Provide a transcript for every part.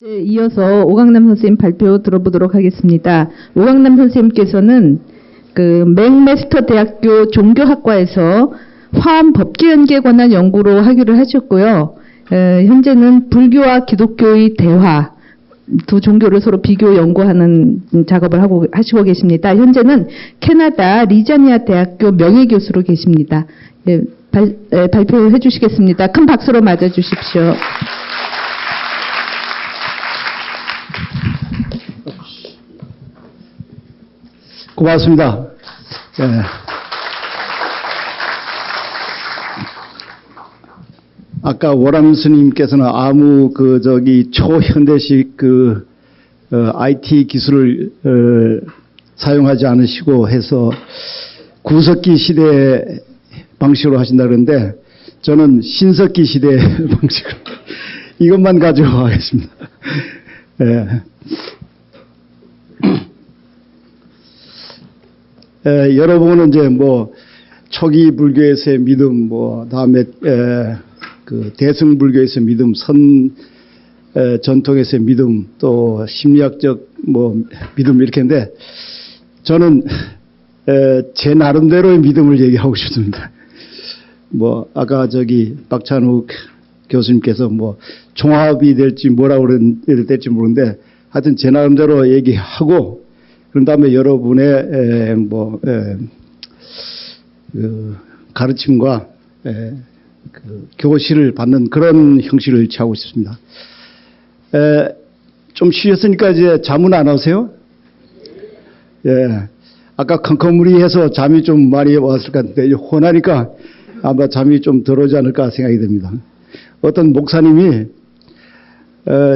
네, 이어서 오강남 선생님 발표 들어보도록 하겠습니다. 오강남 선생님께서는 그 맥메스터 대학교 종교학과에서 화엄 법규연계에 관한 연구로 학위를 하셨고요. 현재는 불교와 기독교의 대화, 두 종교를 서로 비교 연구하는 작업을 하시고 계십니다. 현재는 캐나다 리자니아 대학교 명예교수로 계십니다. 발표해 주시겠습니다. 큰 박수로 맞아 주십시오. 고맙습니다. 네. 아까 오람 스님께서는 아무 초현대식 IT 기술을 사용하지 않으시고 해서 구석기 시대 방식으로 하신다 그러는데 저는 신석기 시대 방식으로 이것만 가지고 하겠습니다. 네. 여러분은 이제 초기 불교에서의 믿음, 다음에 대승불교에서의 믿음, 전통에서의 믿음, 또 심리학적 믿음 이렇게 했는데 저는 제 나름대로의 믿음을 얘기하고 싶습니다. 아까 박찬욱 교수님께서 종합이 될지 뭐라고 될지 모르는데 하여튼 제 나름대로 얘기하고 그런 다음에 여러분의 가르침과 교실을 받는 그런 형식을 취하고 싶습니다. 좀 쉬었으니까 이제 잠은 안 오세요? 예. 아까 컴컴무리해서 잠이 좀 많이 왔을 것 같은데 혼하니까 아마 잠이 좀 덜 오지 않을까 생각이 됩니다. 어떤 목사님이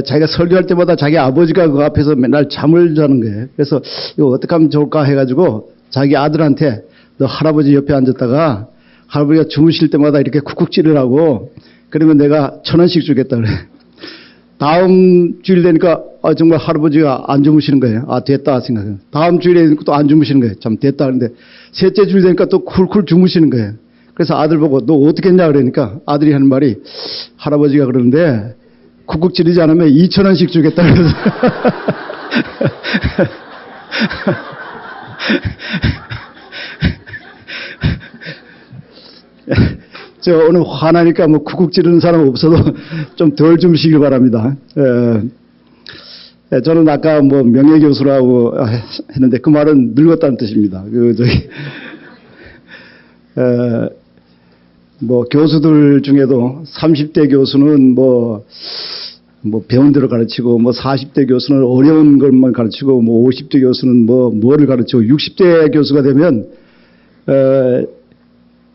자기가 설교할 때마다 자기 아버지가 그 앞에서 맨날 잠을 자는 거예요. 그래서 이거 어떻게 하면 좋을까 해가지고 자기 아들한테 너 할아버지 옆에 앉았다가 할아버지가 주무실 때마다 이렇게 쿡쿡 찌르라고 그러면 내가 1,000원씩 주겠다 그래. 다음 주일 되니까 정말 할아버지가 안 주무시는 거예요. 됐다 생각해요. 다음 주일에 되니까 또 안 주무시는 거예요. 참 됐다 그런데 셋째 주일 되니까 또 쿨쿨 주무시는 거예요. 그래서 아들 보고 너 어떻게 했냐 그러니까 아들이 하는 말이 할아버지가 그러는데 쿡쿡 찌르지 않으면 2,000원씩 주겠다 그래서 저 오늘 화나니까 쿡쿡 찌르는 사람 없어도 좀 덜 주무시길 바랍니다. 저는 아까 명예교수라고 했는데 그 말은 늙었다는 뜻입니다. 교수들 중에도 30대 교수는 배운 대로 가르치고 40대 교수는 어려운 것만 가르치고 50대 교수는 뭐를 가르치고 60대 교수가 되면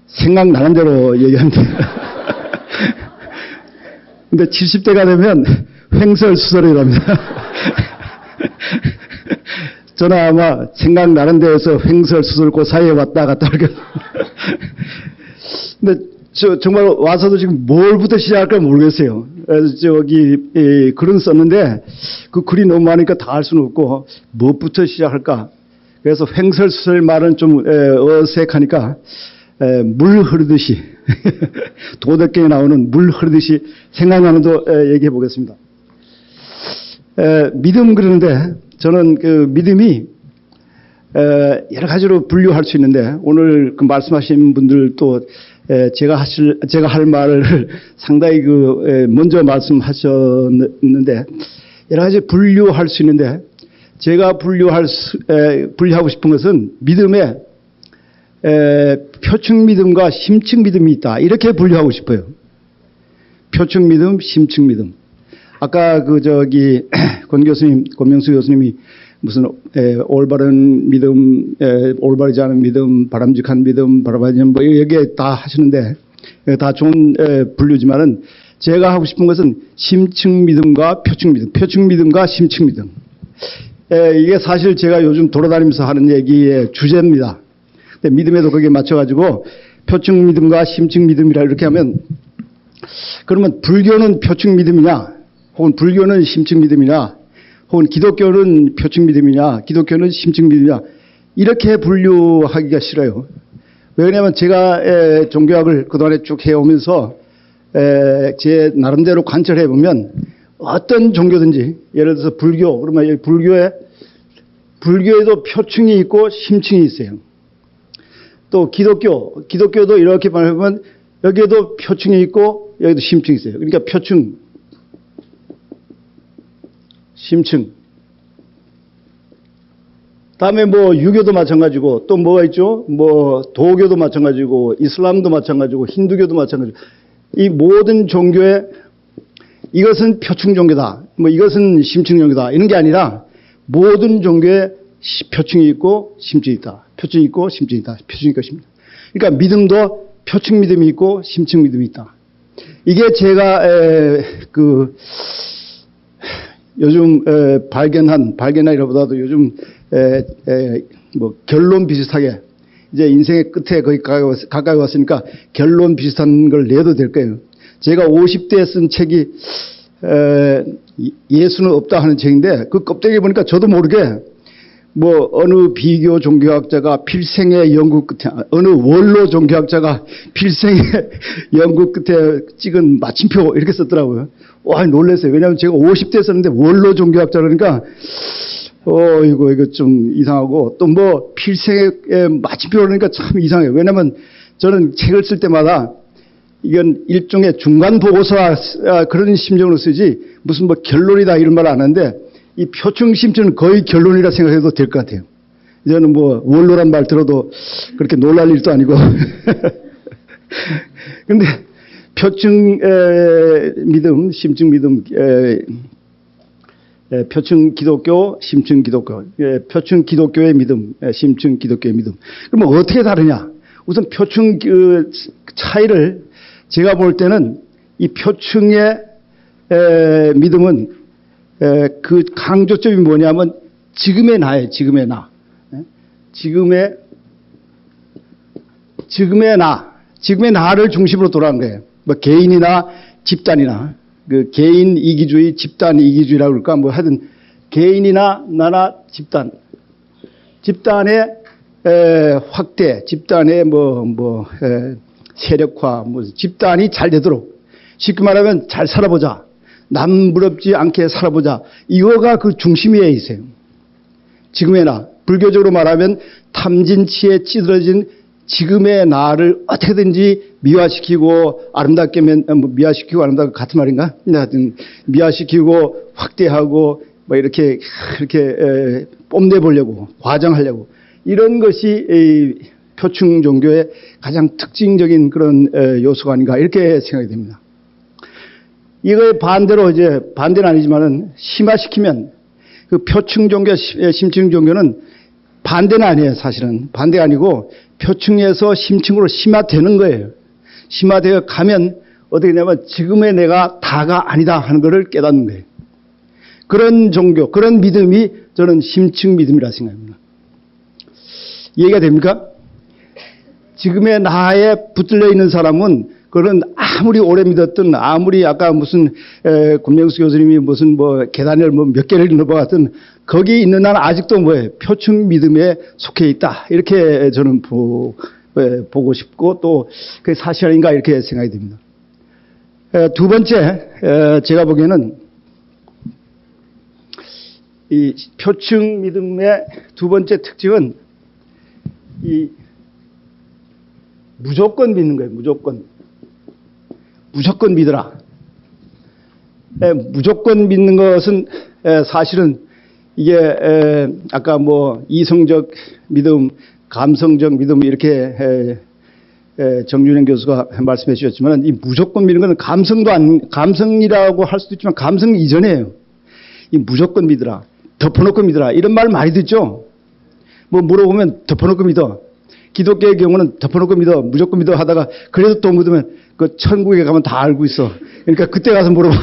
생각나는 대로 얘기합니다. 근데 70대가 되면 횡설수설이랍니다. 저는 아마 생각나는 데에서 횡설수설 그 사이에 왔다 갔다 하게. 근데 정말 와서도 지금 뭘부터 시작할까 모르겠어요. 그래서 글은 썼는데 그 글이 너무 많으니까 다 할 수는 없고 무엇부터 시작할까. 그래서 횡설수설 말은 좀 어색하니까 물 흐르듯이 도덕경에 나오는 물 흐르듯이 생각나는 도 얘기해 보겠습니다. 믿음 그러는데 저는 그 믿음이 여러 가지로 분류할 수 있는데 오늘 그 말씀하신 분들도 제가 할 말을 상당히 먼저 말씀하셨는데 여러 가지 분류할 수 있는데 제가 분류하고 싶은 것은 믿음에 표층 믿음과 심층 믿음이 있다. 이렇게 분류하고 싶어요. 표층 믿음, 심층 믿음. 아까 권명수 교수님이 무슨 올바른 믿음, 올바르지 않은 믿음, 바람직한 믿음, 바람직한 여기에 다 하시는데 다 좋은 분류지만은 제가 하고 싶은 것은 심층 믿음과 표층 믿음, 표층 믿음과 심층 믿음. 이게 사실 제가 요즘 돌아다니면서 하는 얘기의 주제입니다. 근데 믿음에도 거기에 맞춰가지고 표층 믿음과 심층 믿음이라 이렇게 하면 그러면 불교는 표층 믿음이냐 혹은 불교는 심층 믿음이냐 혹은 기독교는 표층 믿음이냐 기독교는 심층 믿음이냐 이렇게 분류하기가 싫어요. 왜냐하면 제가 종교학을 그동안에 쭉 해오면서 제 나름대로 관찰해 보면 어떤 종교든지 예를 들어서 불교 그러면 여기 불교에도 표층이 있고 심층이 있어요. 또 기독교도 이렇게 말하면 여기에도 표층이 있고 여기도 심층이 있어요. 그러니까 표층, 심층. 다음에 뭐 유교도 마찬가지고 또 뭐가 있죠? 뭐 도교도 마찬가지고 이슬람도 마찬가지고 힌두교도 마찬가지고 이 모든 종교에 이것은 표층 종교다. 뭐 이것은 심층 종교다. 이런 게 아니라 모든 종교에 표층이 있고 심층이 있다. 표층이 있고 심층이 있다. 표층이 있고 심층이 있다. 그러니까 믿음도 표층 믿음이 있고 심층 믿음이 있다. 이게 제가 요즘 발견하기보다도 요즘 뭐 결론 비슷하게 이제 인생의 끝에 거의 가까이 왔으니까 결론 비슷한 걸 내도 될 거예요. 제가 50대에 쓴 책이 예수는 없다 하는 책인데 그 껍데기 보니까 저도 모르게 뭐 어느 비교 종교학자가 필생의 연구 끝에 어느 원로 종교학자가 필생의 연구 끝에 찍은 마침표 이렇게 썼더라고요. 와 놀랐어요. 왜냐하면 제가 50대에 썼는데 원로 종교학자 그러니까 이거 좀 이상하고 또 뭐 필생의 마침표 그러니까 참 이상해요. 왜냐하면 저는 책을 쓸 때마다 이건 일종의 중간 보고서 그런 심정으로 쓰지 무슨 뭐 결론이다 이런 말 안 하는데 이 표층 심층은 거의 결론이라 생각해도 될 것 같아요. 저는 뭐 원로란 말 들어도 그렇게 놀랄 일도 아니고. 그런데 표층 믿음, 심층 믿음, 표층 기독교, 심층 기독교, 표층 기독교의 믿음, 심층 기독교의 믿음. 그럼 어떻게 다르냐? 우선 표층 그 차이를 제가 볼 때는 이 표층의 믿음은 그 강조점이 뭐냐면 지금의 나예요. 지금의 나. 지금의 나를 중심으로 돌아간 거예요. 뭐 개인이나 집단이나 그 개인 이기주의, 집단 이기주의라고 그럴까 뭐 하여튼 개인이나 나나 집단의 확대, 집단의 세력화, 집단이 잘 되도록 쉽게 말하면 잘 살아보자. 남 부럽지 않게 살아보자. 이거가 그 중심에 있어요. 지금의 나. 불교적으로 말하면 탐진치에 찌들어진 지금의 나를 어떻게든지 미화시키고 아름답게 미화시키고 아름답게 같은 말인가? 하여튼 미화시키고 확대하고 뭐 이렇게 뽐내보려고 과장하려고 이런 것이 표층 종교의 가장 특징적인 그런 요소가 아닌가 이렇게 생각이 됩니다. 이거의 반대로 이제 반대는 아니지만은 심화시키면 그 표층 종교, 심층 종교는 반대는 아니에요. 사실은 반대가 아니고 표층에서 심층으로 심화되는 거예요. 심화되어 가면 어떻게 되냐면 지금의 내가 다가 아니다 하는 것을 깨닫는 거예요. 그런 종교, 그런 믿음이 저는 심층 믿음이라 생각합니다. 이해가 됩니까? 지금의 나에 붙들려 있는 사람은 그런 아무리 오래 믿었든 아무리 아까 무슨 권명수 교수님이 무슨 뭐 계단을 몇 개를 넘어갔든 거기 있는 나는 아직도 뭐예요? 표층 믿음에 속해 있다. 이렇게 저는 보고 싶고 또 그게 사실 아닌가 이렇게 생각이 듭니다. 두 번째 제가 보기에는 이 표층 믿음의 두 번째 특징은 이 무조건 믿는 거예요. 무조건 믿어라. 무조건 믿는 것은 사실은 이게 아까 뭐 이성적 믿음, 감성적 믿음 이렇게 정준영 교수가 말씀해 주셨지만 이 무조건 믿는 것은 감성이라고 할 수도 있지만 감성 이전이에요. 이 무조건 믿어라. 덮어놓고 믿어라. 이런 말 많이 듣죠. 뭐 물어보면 덮어놓고 믿어. 기독교의 경우는 덮어놓고 믿어, 무조건 믿어 하다가 그래도 또 묻으면 그 천국에 가면 다 알고 있어. 그러니까 그때 가서 물어봐.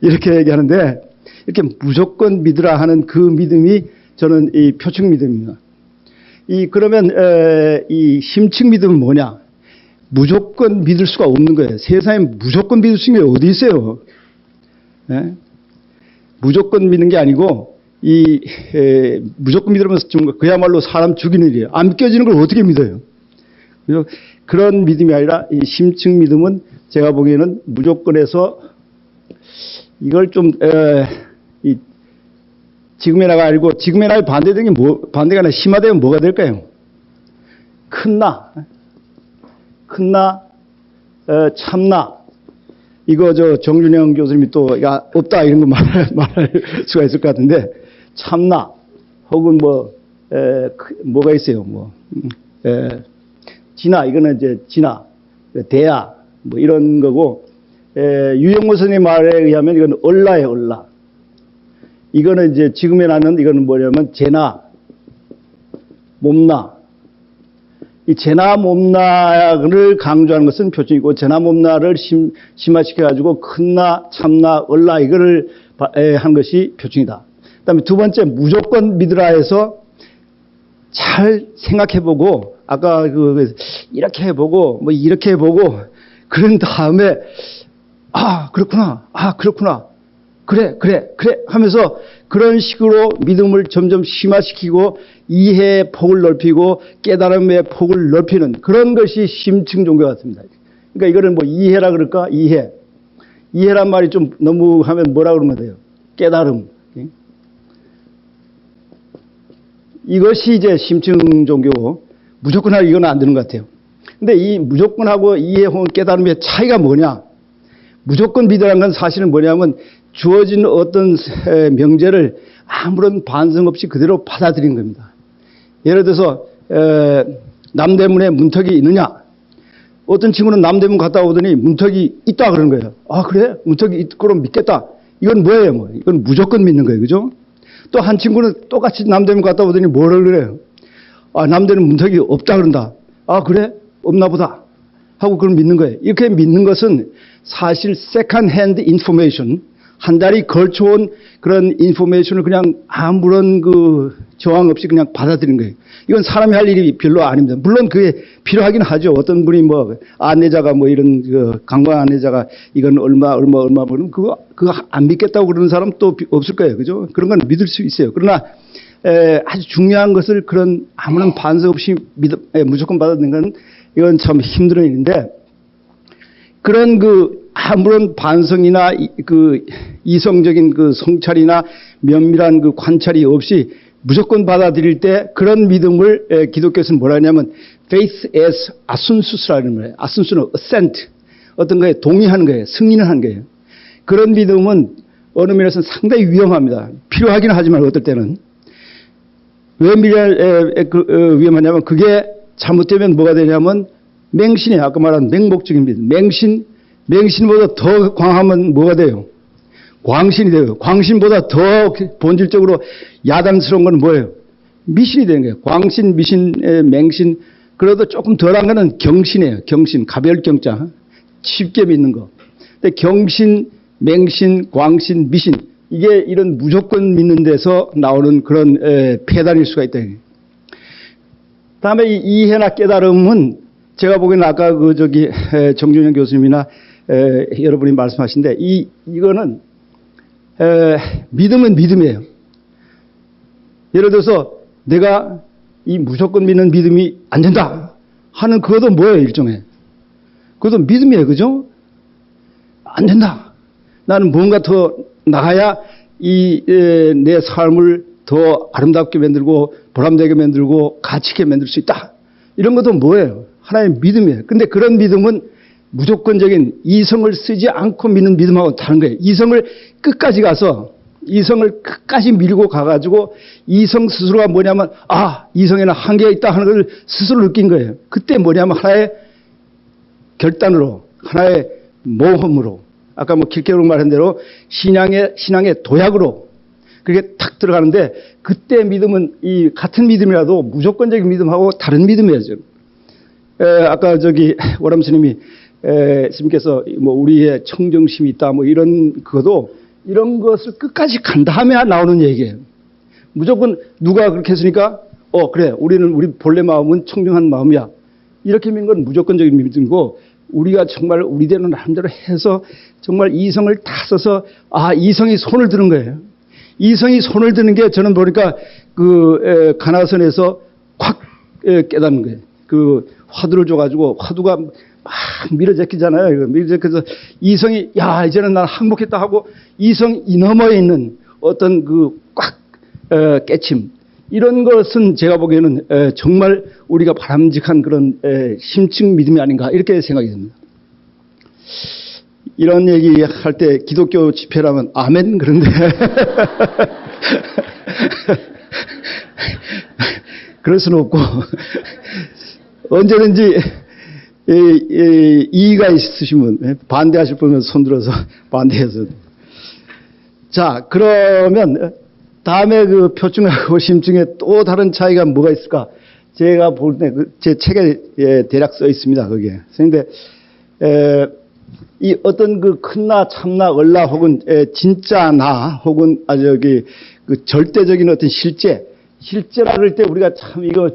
이렇게 얘기하는데 이렇게 무조건 믿으라 하는 그 믿음이 저는 이 표층 믿음입니다. 그러면 이 심층 믿음은 뭐냐? 무조건 믿을 수가 없는 거예요. 세상에 무조건 믿을 수 있는 게 어디 있어요? 무조건 믿는 게 아니고 무조건 믿으면 그야말로 사람 죽이는 일이에요. 안 믿겨지는 걸 어떻게 믿어요? 그래서 그런 믿음이 아니라 이 심층 믿음은 제가 보기에는 무조건에서 이걸 좀 지금의 나가 아니고 지금의 나에 반대되는 게 반대가 아니라 심화되면 뭐가 될까요? 큰 나, 참나. 이거 정준영 교수님이 또 야 없다 이런 거 말할 수가 있을 것 같은데 참나 혹은 뭐가 있어요? 진화 이거는 이제 진화, 대야 뭐 이런 거고 유영모 선생님 말에 의하면 이건 얼라예요, 얼라. 이거는 이제 지금에 나는 이거는 뭐냐면 재나, 몸나. 이 재나 몸나를 강조하는 것은 표준이고 재나 몸나를 심화시켜가지고 큰나, 참나, 얼라 이거를 한 것이 표준이다. 그다음에 두 번째 무조건 믿으라에서 잘 생각해보고 아까 이렇게 해보고 뭐 이렇게 해보고 그런 다음에 그렇구나, 그래 하면서 그런 식으로 믿음을 점점 심화시키고 이해의 폭을 넓히고 깨달음의 폭을 넓히는 그런 것이 심층 종교 같습니다. 그러니까 이거를 뭐 이해라 그럴까? 이해란 말이 좀 너무 하면 뭐라 그러면 돼요? 깨달음. 이것이 이제 심층 종교고 무조건 하고 이건 안 되는 것 같아요. 근데 이 무조건하고 이해 혹은 깨달음의 차이가 뭐냐? 무조건 믿으라는 건 사실은 뭐냐면 주어진 어떤 명제를 아무런 반성 없이 그대로 받아들인 겁니다. 예를 들어서 남대문에 문턱이 있느냐? 어떤 친구는 남대문 갔다 오더니 문턱이 있다 그러는 거예요. 그래? 문턱이 있고 믿겠다. 이건 뭐예요? 이건 무조건 믿는 거예요. 그죠? 또 한 친구는 똑같이 남대문 갔다 오더니 뭐를 그래요? 남대문 문턱이 없다 그런다. 그래? 없나 보다. 하고 그걸 믿는 거예요. 이렇게 믿는 것은 사실 second hand information, 한 달이 걸쳐온 그런 인포메이션을 그냥 아무런 저항 없이 그냥 받아들이는 거예요. 이건 사람이 할 일이 별로 아닙니다. 물론 그게 필요하긴 하죠. 어떤 분이 아내자가 이런 강강 아내자가 이건 얼마 버는 그거 안 믿겠다고 그러는 사람 또 없을 거예요. 그죠? 그런 건 믿을 수 있어요. 그러나 아주 중요한 것을 그런 아무런 반성 없이 무조건 받아들이는 건 이건 참 힘든 일인데 그런 아무런 반성이나 이성적인 성찰이나 면밀한 관찰이 없이 무조건 받아들일 때 그런 믿음을 기독교에서는 뭐라 하냐면 faith as 아순수스라는 거예요. 아순수는 assent, 어떤 거에 동의하는 거예요. 승인을 하는 거예요. 그런 믿음은 어느 면에서는 상당히 위험합니다. 필요하긴 하지만 어떨 때는. 왜 위험하냐면 그게 잘못되면 뭐가 되냐면 맹신이에요. 아까 말한 맹목적인 믿음. 맹신보다 더 광하면 뭐가 돼요? 광신이 돼요. 광신보다 더 본질적으로 야단스러운 건 뭐예요? 미신이 되는 거예요. 광신, 미신, 맹신. 그래도 조금 덜한 거는 경신이에요. 경신, 가별경자. 쉽게 믿는 거. 근데 경신, 맹신, 광신, 미신. 이게 이런 무조건 믿는 데서 나오는 그런 폐단일 수가 있다. 다음에 이 이해나 깨달음은 제가 보기에는 아까 정준영 교수님이나 여러분이 말씀하신데 이거는 믿음은 믿음이에요. 예를 들어서 내가 이 무조건 믿는 믿음이 안 된다 하는 그것도 뭐예요? 일종의 그것도 믿음이에요. 그죠? 안 된다. 나는 뭔가 더 나아야 내 삶을 더 아름답게 만들고 보람되게 만들고 가치있게 만들 수 있다. 이런 것도 뭐예요? 하나의 믿음이에요. 근데 그런 믿음은 무조건적인 이성을 쓰지 않고 믿는 믿음하고 다른 거예요. 이성을 끝까지 밀고 가가지고 이성 스스로가 뭐냐면 이성에는 한계가 있다 하는 걸 스스로 느낀 거예요. 그때 뭐냐면 하나의 결단으로 하나의 모험으로 아까 길게로 말한 대로 신앙의 도약으로 그게 탁 들어가는데 그때 믿음은 이 같은 믿음이라도 무조건적인 믿음하고 다른 믿음이에요. 아까 오람 스님이 스님께서 우리의 청정심이 있다 이런 이런 것을 끝까지 간 다음에 나오는 얘기예요. 무조건 누가 그렇게 했으니까 그래 우리 본래 마음은 청정한 마음이야. 이렇게 믿는 건 무조건적인 믿음이고 우리가 정말 우리대로 나름대로 해서 정말 이성을 다 써서 이성이 손을 드는 거예요. 이성이 손을 드는 게 저는 보니까 가나선에서 확 깨닫는 거예요. 화두를 줘가지고 화두가 밀어제끼잖아요. 밀어제껴서 이성이 야 이제는 난 항복했다 하고 이성 이 너머에 있는 어떤 그 꽉 깨침 이런 것은 제가 보기에는 정말 우리가 바람직한 그런 심층 믿음이 아닌가 이렇게 생각이 듭니다. 이런 얘기 할 때 기독교 집회라면 아멘 그런데 그럴 수는 없고 언제든지 이의가 있으시면 반대하실 분은 손들어서 반대해서 자 그러면 다음에 그 표층하고 심층에 또 다른 차이가 뭐가 있을까? 제가 볼 때 제 책에 대략 써 있습니다. 거기에. 그런데 이 어떤 그 큰나 참나 얼나 혹은 진짜 나 혹은 그 절대적인 어떤 실제라 그럴 때 우리가 참 이거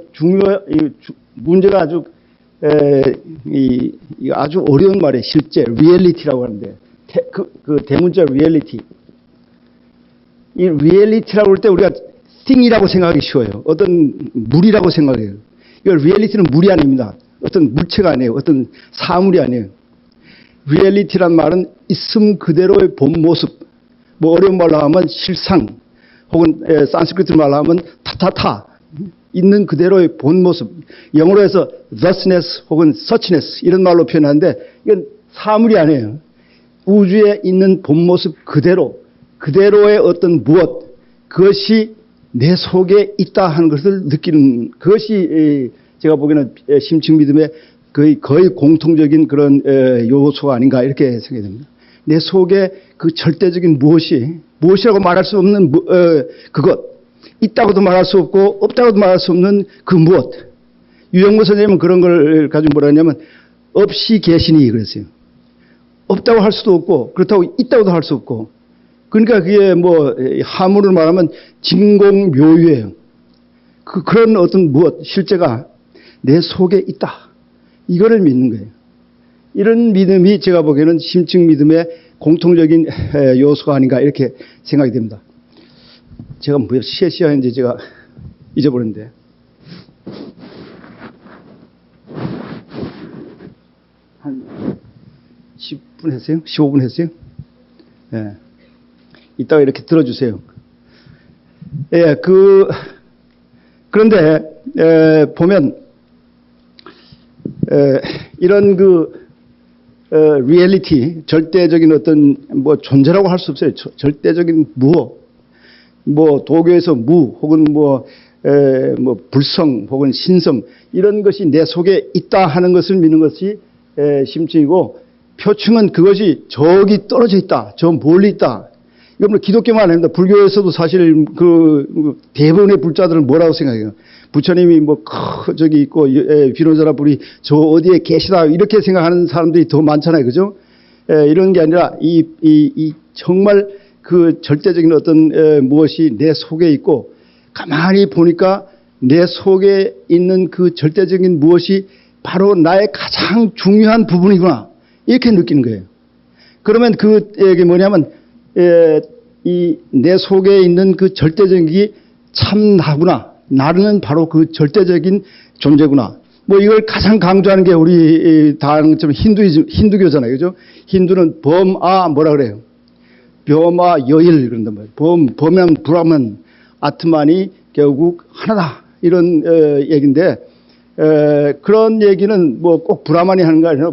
문제가 아주 아주 어려운 말이에요. 실제 리얼리티라고 하는데 그 대문자 리얼리티. 이 리얼리티라고 할 때 우리가 thing이라고 생각하기 쉬워요. 어떤 물이라고 생각해요. 이 리얼리티는 물이 아닙니다. 어떤 물체가 아니에요. 어떤 사물이 아니에요. 리얼리티란 말은 있음 그대로의 본 모습. 뭐 어려운 말로 하면 실상 혹은 산스크리트 말로 하면 타타타. 있는 그대로의 본 모습. 영어로 해서 thusness 혹은 suchness 이런 말로 표현하는데 이건 사물이 아니에요. 우주에 있는 본 모습 그대로의 어떤 무엇 그것이 내 속에 있다 하는 것을 느끼는 그것이 제가 보기에는 심층 믿음의 거의 공통적인 그런 요소가 아닌가 이렇게 생각이 됩니다. 내 속에 그 절대적인 무엇이라고 말할 수 없는 그것 있다고도 말할 수 없고 없다고도 말할 수 없는 그 무엇. 유영모 선생님은 그런 걸 가지고 뭐라 하냐면 없이 계시니 그랬어요. 없다고 할 수도 없고 그렇다고 있다고도 할 수 없고 그러니까 그게 뭐 한문으로 말하면 진공묘유예요. 그런 어떤 무엇 실제가 내 속에 있다. 이거를 믿는 거예요. 이런 믿음이 제가 보기에는 심층 믿음의 공통적인 요소가 아닌가 이렇게 생각이 됩니다. 제가 몇 시에 시작했는지 제가 잊어버렸는데. 한 10분 했어요? 15분 했어요? 예. 이따가 이렇게 들어주세요. 예, 그런데, 보면, 이런 리얼리티, 절대적인 어떤, 뭐, 존재라고 할 수 없어요. 절대적인 무엇. 뭐, 도교에서 혹은 불성, 혹은 신성, 이런 것이 내 속에 있다 하는 것을 믿는 것이 심층이고, 표층은 그것이 저기 떨어져 있다. 저 멀리 있다. 이건 뭐 기독교만 아닙니다. 불교에서도 사실 대부분의 불자들은 뭐라고 생각해요? 부처님이 저기 있고, 비로자라 불이 저 어디에 계시다. 이렇게 생각하는 사람들이 더 많잖아요. 그죠? 이런 게 아니라, 정말 그 절대적인 어떤 무엇이 내 속에 있고, 가만히 보니까 내 속에 있는 그 절대적인 무엇이 바로 나의 가장 중요한 부분이구나. 이렇게 느끼는 거예요. 그러면 이게 뭐냐면, 내 속에 있는 그 절대적인 게 참 나구나. 나는 바로 그 절대적인 존재구나. 뭐 이걸 가장 강조하는 게 우리 다른점 힌두교잖아요. 그죠? 힌두는 뭐라 그래요? 벼마 여일 그런단 말이에요. 범양 브라만 아트만이 결국 하나다. 이런 얘기인데 그런 얘기는 뭐 꼭 브라만이 하는 거 아니라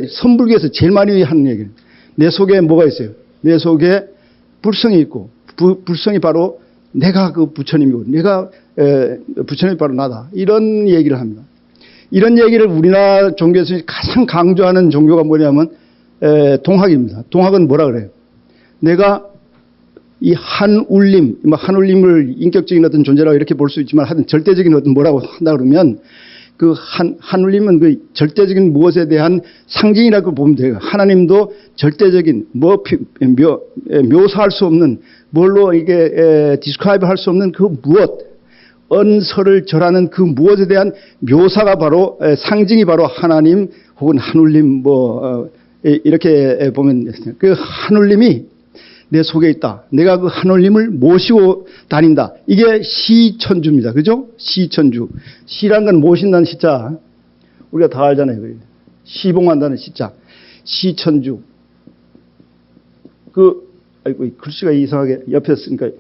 선불교에서 제일 많이 하는 얘기예요. 내 속에 뭐가 있어요? 내 속에 불성이 있고 불성이 바로 내가 그 부처님이고 내가 부처님이 바로 나다. 이런 얘기를 합니다. 이런 얘기를 우리나라 종교에서 가장 강조하는 종교가 뭐냐면 동학입니다. 동학은 뭐라 그래요? 내가 이 한울림을 인격적인 어떤 존재라고 이렇게 볼 수 있지만 하여튼 절대적인 어떤 뭐라고 한다 그러면 그 한울림은 그 절대적인 무엇에 대한 상징이라고 보면 돼요. 하나님도 절대적인 묘사할 수 없는 뭘로 이게 디스크라이브 할 수 없는 그 무엇 언서를 절하는 그 무엇에 대한 묘사가 바로 상징이 바로 하나님 혹은 한울림 이렇게 보면 그 한울림이 내 속에 있다. 내가 그 한올림을 모시고 다닌다. 이게 시천주입니다. 그죠? 시천주. 시란 건 모신다는 시자. 우리가 다 알잖아요. 시봉한다는 시자. 시천주. 아이고, 글씨가 이상하게 옆에 쓰니까.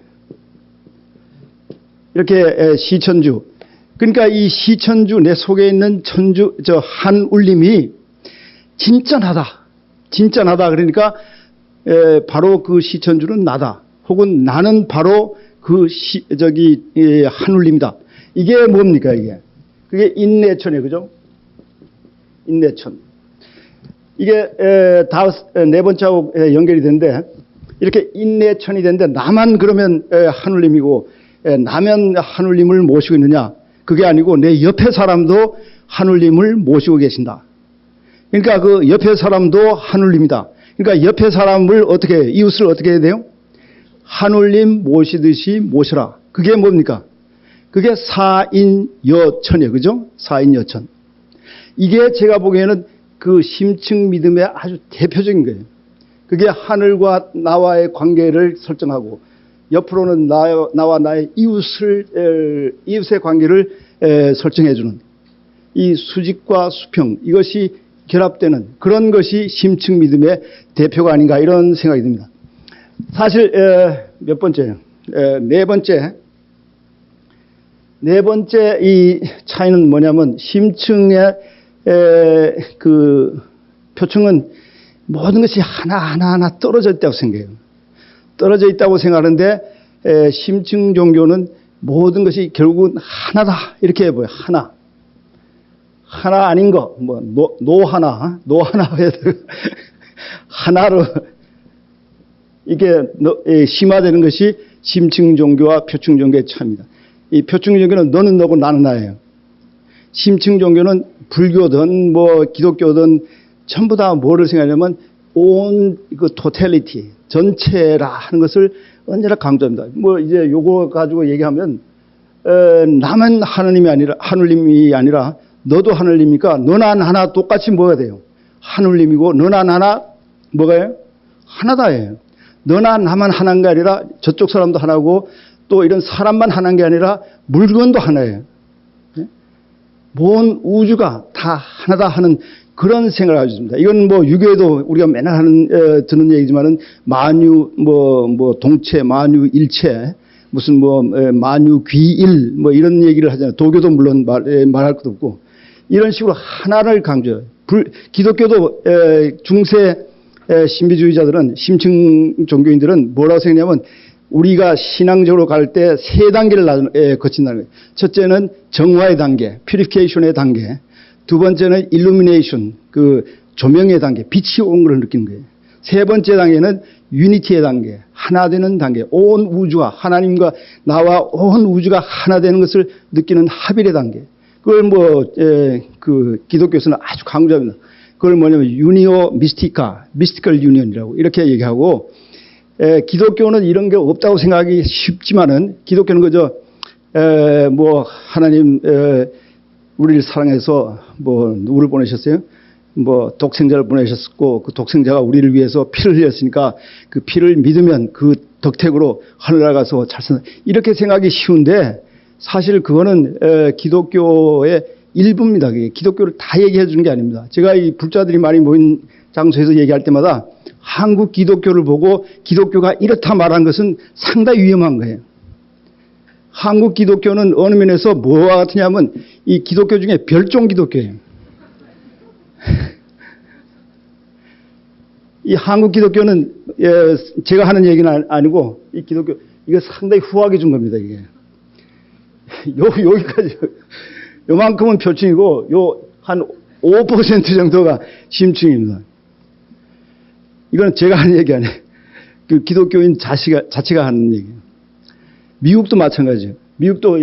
이렇게 시천주. 그러니까 이 시천주, 내 속에 있는 천주, 한울림이 진짜나다. 진짜나다. 그러니까 바로 그 시천주는 나다. 혹은 나는 바로 그 한울림이다. 이게 뭡니까, 이게? 그게 인내천이에요. 그죠? 인내천. 이게 네 번째하고 연결이 되는데, 이렇게 인내천이 되는데, 나만 그러면 한울림이고, 나면 한울림을 모시고 있느냐? 그게 아니고, 내 옆에 사람도 한울림을 모시고 계신다. 그러니까 그 옆에 사람도 한울림이다. 그러니까 옆에 사람을 이웃을 어떻게 해야 돼요? 한울림 모시듯이 모셔라. 그게 뭡니까? 그게 사인여천이에요. 그죠? 사인여천. 이게 제가 보기에는 그 심층 믿음의 아주 대표적인 거예요. 그게 하늘과 나와의 관계를 설정하고, 옆으로는 나와 나의 이웃의 관계를 설정해주는 이 수직과 수평, 이것이 결합되는 그런 것이 심층 믿음의 대표가 아닌가, 이런 생각이 듭니다. 사실 몇 번째요? 네 번째 이 차이는 뭐냐면, 심층의 그 표층은 모든 것이 하나하나 떨어져 있다고 생각해요. 떨어져 있다고 생각하는데, 심층 종교는 모든 것이 결국은 하나다, 이렇게 보여요. 하나 아닌 거, 노하나 하나로 이게 심화되는 것이 심층 종교와 표층 종교의 차이입니다. 이 표층 종교는 너는 너고 나는 나예요. 심층 종교는 불교든 기독교든 전부 다 뭐를 생각하냐면 그 토탈리티, 전체라 하는 것을 언제나 강조합니다. 이제 요거 가지고 얘기하면 나만 하늘님이 아니라 너도 하늘님이니까 너나 하나 똑같이 뭐가 돼요? 하늘님이고, 너나 하나 뭐가요? 하나다예요. 너나 나만 하나인 게 아니라 저쪽 사람도 하나고, 또 이런 사람만 하나인 게 아니라 물건도 하나예요. 모든 우주가 다 하나다 하는 그런 생각을 가지고 있습니다. 이건 유교에도 우리가 맨날 듣는 얘기지만은 만유, 동체, 만유, 일체, 무슨 만유, 귀일, 이런 얘기를 하잖아요. 도교도 물론 말할 것도 없고. 이런 식으로 하나를 강조해요. 기독교도 중세 신비주의자들은, 심층 종교인들은 뭐라고 생각하냐면, 우리가 신앙적으로 갈 때 세 단계를 거친다는 거예요. 첫째는 정화의 단계, 퓨리피케이션의 단계. 두 번째는 일루미네이션, 그 조명의 단계, 빛이 온 걸 느끼는 거예요. 세 번째 단계는 유니티의 단계, 하나 되는 단계. 온 우주가, 하나님과 나와 온 우주가 하나 되는 것을 느끼는 합일의 단계. 그걸 그 기독교에서는 아주 강조합니다. 그걸 뭐냐면 유니오 미스티카, 미스티컬 유니언이라고 이렇게 얘기하고, 기독교는 이런 게 없다고 생각하기 쉽지만은, 기독교는 그저 하나님 우리를 사랑해서 누구를 보내셨어요? 독생자를 보내셨고, 그 독생자가 우리를 위해서 피를 흘렸으니까 그 피를 믿으면 그 덕택으로 하늘나라 가서 잘 산다, 이렇게 생각하기 쉬운데, 사실 그거는 기독교의 일부입니다. 기독교를 다 얘기해 주는 게 아닙니다. 제가 이 불자들이 많이 모인 장소에서 얘기할 때마다 한국 기독교를 보고 기독교가 이렇다 말한 것은 상당히 위험한 거예요. 한국 기독교는 어느 면에서 뭐와 같으냐면 이 기독교 중에 별종 기독교예요. 이 한국 기독교는 제가 하는 얘기는 아니고, 이 기독교, 이거 상당히 후하게 준 겁니다, 이게. 여기까지. 요만큼은 표층이고, 한 5% 정도가 심층입니다. 이건 제가 하는 얘기 아니에요. 그 기독교인 자체가 하는 얘기예요. 미국도 마찬가지예요. 미국도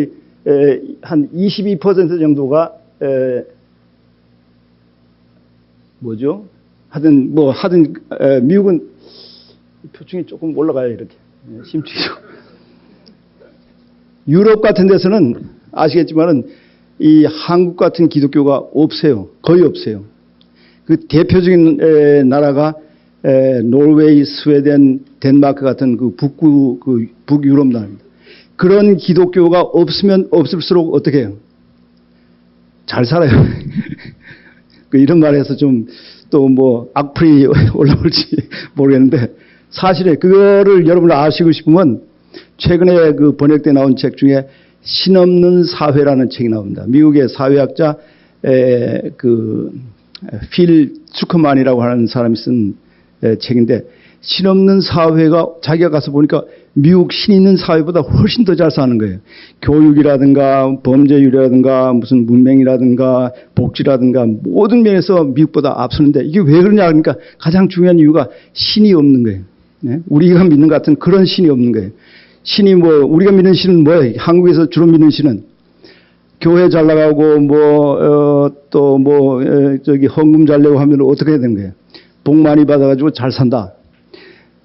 한 22% 정도가 하여튼 미국은 표층이 조금 올라가요, 이렇게. 심층이. 유럽 같은 데서는 아시겠지만은 이 한국 같은 기독교가 없어요. 거의 없어요. 그 대표적인 나라가 노르웨이, 스웨덴, 덴마크 같은 그 북유럽 나라입니다. 그런 기독교가 없으면 없을수록 어떻게 해요? 잘 살아요. 이런 말에서 좀 또 뭐 악플이 올라올지 모르겠는데 사실에 그거를 여러분 아시고 싶으면 최근에 그 번역돼 나온 책 중에 신없는 사회라는 책이 나옵니다. 미국의 사회학자 필 주커만이라고 하는 사람이 쓴 책인데 신없는 사회가 자기가 가서 보니까 미국 신 있는 사회보다 훨씬 더 잘 사는 거예요. 교육이라든가 범죄율이라든가 무슨 문맹이라든가 복지라든가 모든 면에서 미국보다 앞서는데 이게 왜 그러냐 그러니까 가장 중요한 이유가 신이 없는 거예요. 네? 우리가 믿는 것 같은 그런 신이 없는 거예요. 신이 뭐 우리가 믿는 신은 뭐예요? 한국에서 주로 믿는 신은 교회 잘 나가고 저기 헌금 잘 내고 하면 어떻게 해야 되는 거예요? 복 많이 받아가지고 잘 산다.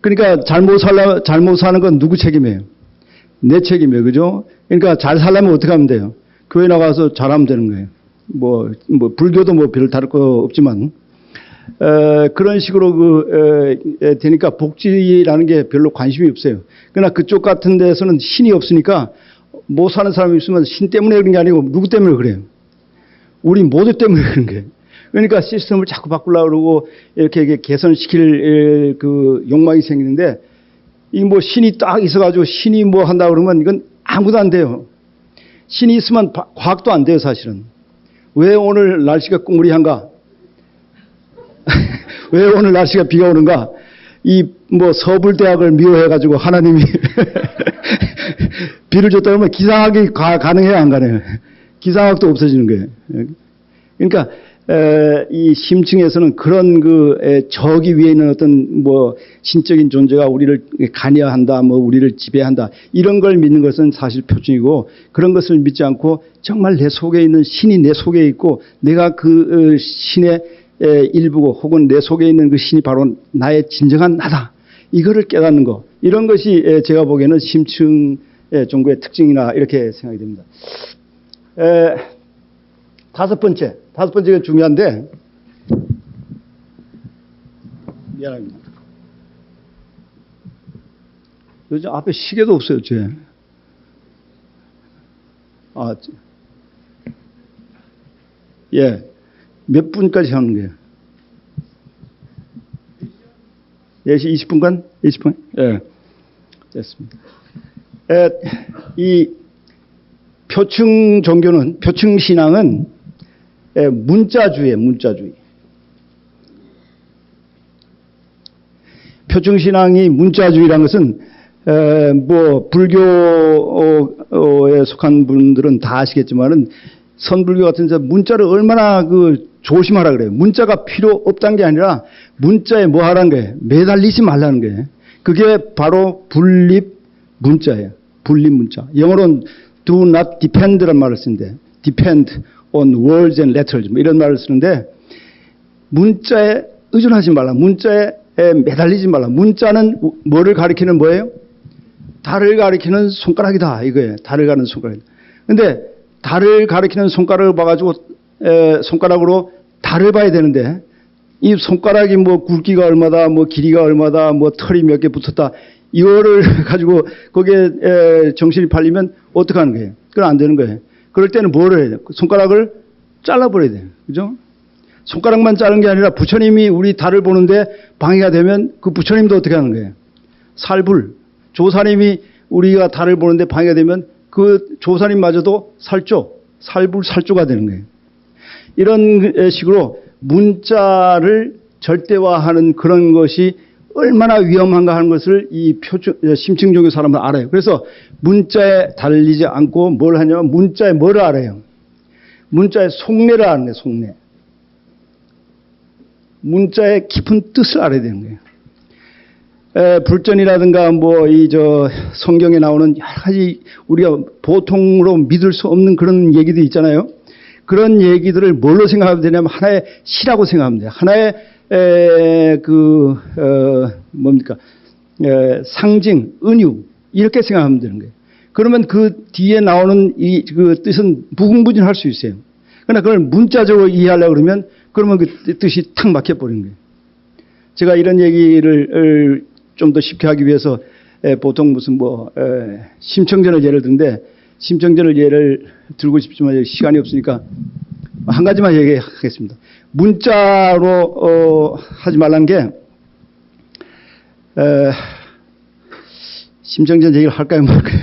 그러니까 잘못 사는 건 누구 책임이에요? 내 책임이에요. 그죠? 그러니까 잘 살려면 어떻게 하면 돼요? 교회 나가서 잘하면 되는 거예요. 뭐 불교도 뭐 별 다를 거 없지만, 그런 식으로 되니까 복지라는 게 별로 관심이 없어요. 그러나 그쪽 같은 데서는 신이 없으니까 못 사는 사람이 있으면 신 때문에 그런 게 아니고 누구 때문에 그래요? 우리 모두 때문에 그런 거예요. 그러니까 시스템을 자꾸 바꾸려고 그러고 이렇게 개선시킬 그 욕망이 생기는데 이 뭐 신이 딱 있어가지고 신이 뭐 한다 그러면 이건 아무도 안 돼요. 신이 있으면 과학도 안 돼요, 사실은. 왜 오늘 날씨가 꾸무리한가? 왜 오늘 날씨가 비가 오는가? 이 뭐 서불대학을 미워해가지고 하나님이 비를 줬다 그러면 기상학이 가능해요, 안 가능해요? 기상학도 없어지는 거예요. 그러니까 이 심층에서는 그런 저기 위에 있는 어떤 뭐 신적인 존재가 우리를 관여한다, 뭐 우리를 지배한다 이런 걸 믿는 것은 사실 표준이고 그런 것을 믿지 않고 정말 내 속에 있는 신이 내 속에 있고 내가 그 신의 일부고 혹은 내 속에 있는 그 신이 바로 나의 진정한 나다 이거를 깨닫는 거 이런 것이 제가 보기에는 심층 종교의 특징이나 이렇게 생각이 됩니다. 다섯 번째가 중요한데, 미안합니다. 요즘 앞에 시계도 없어요, 제. 몇 분까지 하는 거예요? 4시 20분간? 20분? 예. 됐습니다. 이 표층 종교는, 표층 신앙은 문자주의예요, 문자주의. 표층신앙이 문자주의라는 것은 뭐 불교에 속한 분들은 다 아시겠지만은 선불교 같은 데 문자를 얼마나 조심하라 그래요. 문자가 필요 없다는 게 아니라 문자에 뭐 하라는 거예요. 매달리지 말라는 거예요. 그게 바로 분립 문자예요. 분립 문자. 영어로는 do not depend란 말을 쓰는데 depend on words and letters 뭐 이런 말을 쓰는데 문자에 의존하지 말라. 문자에 매달리지 말라. 문자는 뭐를 가리키는 뭐예요? 달을 가리키는 손가락이다. 이거예요. 달을 가리키는 손가락. 근데 달을 가리키는 손가락을 봐가지고 손가락으로 달을 봐야 되는데 이 손가락이 뭐 굵기가 얼마다 뭐 길이가 얼마다 뭐 털이 몇 개 붙었다 이거를 가지고 거기에 정신이 팔리면 어떻게 하는 거예요? 그건 안 되는 거예요. 그럴 때는 뭘 해야 돼요? 손가락을 잘라버려야 돼요. 그죠? 손가락만 자른 게 아니라 부처님이 우리 달을 보는데 방해가 되면 그 부처님도 어떻게 하는 거예요? 살불. 조사님이 우리가 달을 보는데 방해가 되면 그 조사님마저도 살불살조가 되는 거예요. 이런 식으로 문자를 절대화하는 그런 것이 얼마나 위험한가 하는 것을 이 심층종교 사람은 알아요. 그래서 문자에 달리지 않고 뭘 하냐면 문자에 뭐를 알아요? 문자의 속내를 아는 거예요. 속내. 문자의 깊은 뜻을 알아야 되는 거예요. 불전이라든가 뭐 성경에 나오는 여러 가지 우리가 보통으로 믿을 수 없는 그런 얘기도 있잖아요. 그런 얘기들을 뭘로 생각하면 되냐면 하나의 시라고 생각하면 돼요. 하나의 상징, 은유 이렇게 생각하면 되는 거예요. 그러면 그 뒤에 나오는 그 뜻은 무궁무진할 수 있어요. 그러나 그걸 문자적으로 이해하려고 그러면 그러면 그 뜻이 탁 막혀버리는 거예요. 제가 이런 얘기를 좀 더 쉽게 하기 위해서 보통 무슨 심청전을 예를 드는데 심청전을 예를 들고 싶지만 시간이 없으니까 한 가지만 얘기하겠습니다. 문자로 하지 말란 게 심청전 얘기를 할까요 말까요?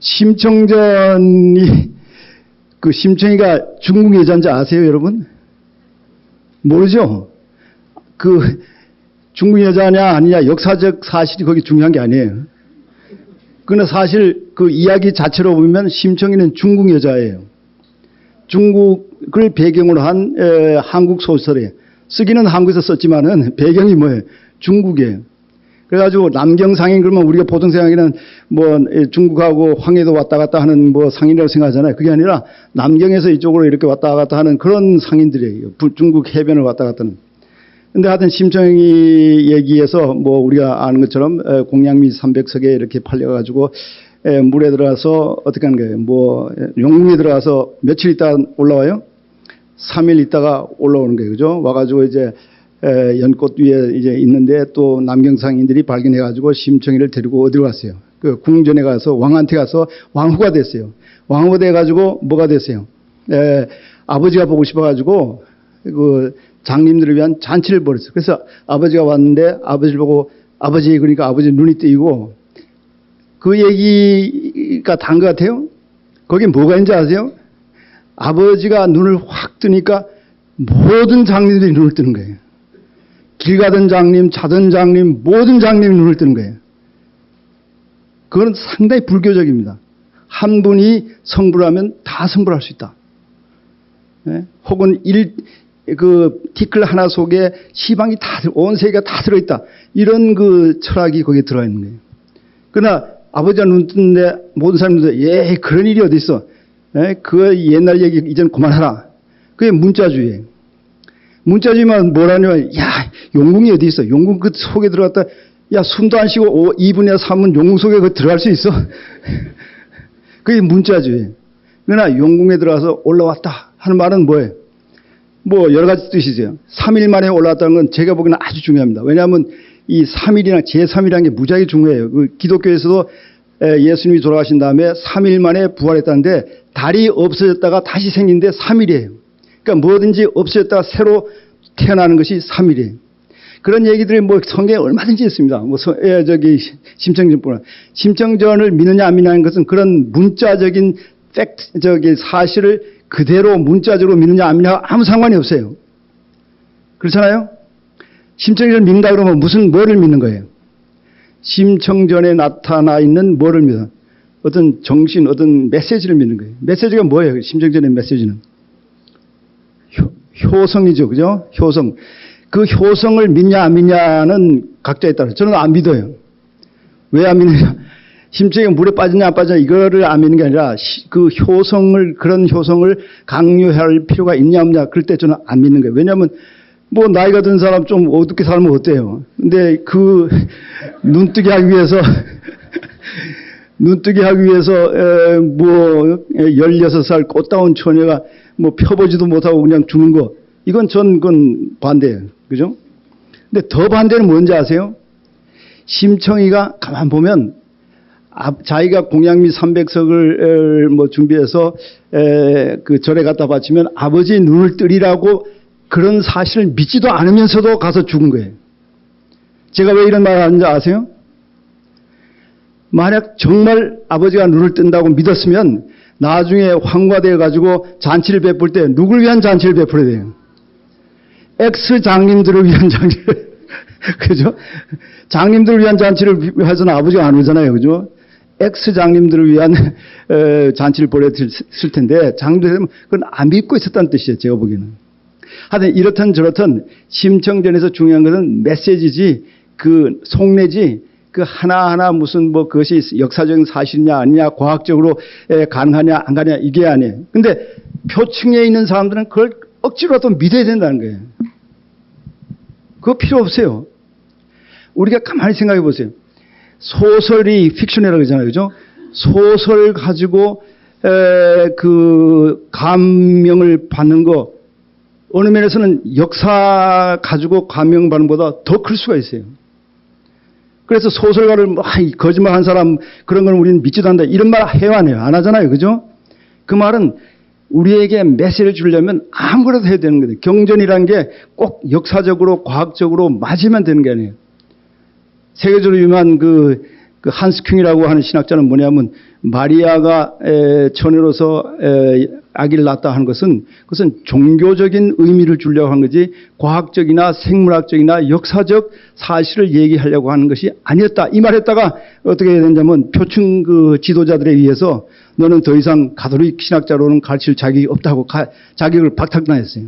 심청전이 그 심청이가 중국 여자인지 아세요 여러분? 모르죠? 그 중국 여자냐 아니냐 역사적 사실이 거기 중요한 게 아니에요. 그러나 사실 그 이야기 자체로 보면 심청이는 중국 여자예요. 중국을 배경으로 한 한국 소설에 쓰기는 한국에서 썼지만은 배경이 뭐예요? 중국이에요. 그래가지고 남경상인 그러면 우리가 보통 생각에는 뭐 중국하고 황해도 왔다 갔다 하는 뭐 상인이라고 생각하잖아요. 그게 아니라 남경에서 이쪽으로 이렇게 왔다 갔다 하는 그런 상인들이에요. 중국 해변을 왔다 갔다 하는. 근데 하여튼 심청이 얘기에서 뭐 우리가 아는 것처럼 공양미 300석에 이렇게 팔려가지고 물에 들어가서 어떻게 하는 거예요? 뭐 용궁에 들어가서 며칠 있다가 올라와요? 3일 있다가 올라오는 거예요. 그죠? 와가지고 이제 연꽃 위에 이제 있는데 또 남경상인들이 발견해가지고 심청이를 데리고 어디로 갔어요? 그 궁전에 가서 왕한테 가서 왕후가 됐어요. 왕후가 돼가지고 뭐가 됐어요? 아버지가 보고 싶어가지고 그 장님들을 위한 잔치를 벌였어요. 그래서 아버지가 왔는데 아버지를 보고 아버지 그러니까 아버지 눈이 뜨이고 그 얘기가 단 것 같아요. 거기 뭐가 있는지 아세요? 아버지가 눈을 확 뜨니까 모든 장님들이 눈을 뜨는 거예요. 길 가던 장님, 자던 장님, 모든 장님이 눈을 뜨는 거예요. 그건 상당히 불교적입니다. 한 분이 성불하면 다 성불할 수 있다. 네? 혹은 티끌 하나 속에 시방이 온 세계가 다 들어있다. 이런 그 철학이 거기에 들어가 있는 거예요. 그러나 아버지가 눈 뜨는데 모든 사람들도 그런 일이 어디 있어? 그 옛날 얘기 이젠 그만하라. 그게 문자주의예요. 문자주의만 뭐라냐면 용궁이 어디 있어? 용궁 그 속에 들어갔다 숨도 안 쉬고 2분이나 3분 용궁 속에 그 들어갈 수 있어? 그게 문자주의예요. 그러나 용궁에 들어가서 올라왔다 하는 말은 뭐예요? 뭐 여러 가지 뜻이죠. 3일 만에 올라왔다는 건 제가 보기에는 아주 중요합니다. 왜냐하면 이 3일이나 제3일이라는 게 무지하게 중요해요. 그 기독교에서도 예수님이 돌아가신 다음에 3일 만에 부활했다는데 달이 없어졌다가 다시 생긴데 3일이에요. 그러니까 뭐든지 없어졌다가 새로 태어나는 것이 3일이에요. 그런 얘기들이 뭐 성경에 얼마든지 있습니다. 뭐 심청전뿐만 심청전을 믿느냐 안 믿느냐는 것은 그런 문자적인 사실을 그대로 문자적으로 믿느냐 안 믿느냐 아무 상관이 없어요. 그렇잖아요? 심청전을 믿는다 그러면 뭐를 믿는 거예요? 심청전에 나타나 있는 뭐를 믿어? 어떤 정신, 어떤 메시지를 믿는 거예요. 메시지가 뭐예요? 심청전의 메시지는? 효성이죠. 그죠? 효성. 그 효성을 믿냐 안 믿냐는 각자에 따라 저는 안 믿어요. 왜 안 믿느냐? 심청이 물에 빠지냐 안 빠지냐 이거를 안 믿는 게 아니라 그 그런 효성을 강요할 필요가 있냐 없냐 그럴 때 저는 안 믿는 거예요. 왜냐하면 뭐 나이가 든 사람 좀 어둡게 살면 어때요? 근데 그 눈뜨게 하기 위해서 뭐 16살 꽃다운 처녀가 뭐 펴보지도 못하고 그냥 죽는 거 이건 그건 반대예요. 그죠? 근데 더 반대는 뭔지 아세요? 심청이가 가만 보면 자기가 공양미 300석을 뭐 준비해서 그 절에 갖다 바치면 아버지 눈을 뜨리라고 그런 사실을 믿지도 않으면서도 가서 죽은 거예요. 제가 왜 이런 말을 하는지 아세요? 만약 정말 아버지가 눈을 뜬다고 믿었으면 나중에 황과되어 가지고 잔치를 베풀 때 누굴 위한 잔치를 베풀어야 돼요? X 장님들을 위한 잔치를 그죠? 장님들을 위한 잔치를 해서는 아버지가 안 오잖아요. 그죠? X 장님들을 위한 잔치를 벌였을 텐데 장님들은 그건 안 믿고 있었다는 뜻이에요. 제가 보기에는. 하여튼 이렇든 저렇든 심청전에서 중요한 것은 메시지지 그 속내지 그 하나하나 무슨 뭐 그것이 역사적인 사실이냐 아니냐 과학적으로 가능하냐 안 가느냐 이게 아니에요. 근데 표층에 있는 사람들은 그걸 억지로라도 믿어야 된다는 거예요. 그거 필요 없어요. 우리가 가만히 생각해 보세요. 소설이 픽션이라고 그러잖아요. 그죠? 소설 가지고 그 감명을 받는 거 어느 면에서는 역사 가지고 감명받는 것보다 더 클 수가 있어요. 그래서 소설가를 거짓말한 사람 그런 건 우리는 믿지도 않는다 이런 말 해요 안 해요? 안 하잖아요. 그죠? 그 말은 우리에게 메시지를 주려면 아무거나 해야 되는 거예요. 경전이라는 게 꼭 역사적으로 과학적으로 맞으면 되는 게 아니에요. 세계적으로 유명한 그 한스 큉이라고 하는 신학자는 뭐냐면 마리아가 처녀로서 아기를 낳았다 하는 것은 그것은 종교적인 의미를 주려고 한 거지 과학적이나 생물학적이나 역사적 사실을 얘기하려고 하는 것이 아니었다. 이 말했다가 어떻게 해야 되냐면 표층 그 지도자들에 의해서 너는 더 이상 가톨릭 신학자로는 가르칠 자격이 없다고 자격을 박탈당했어요.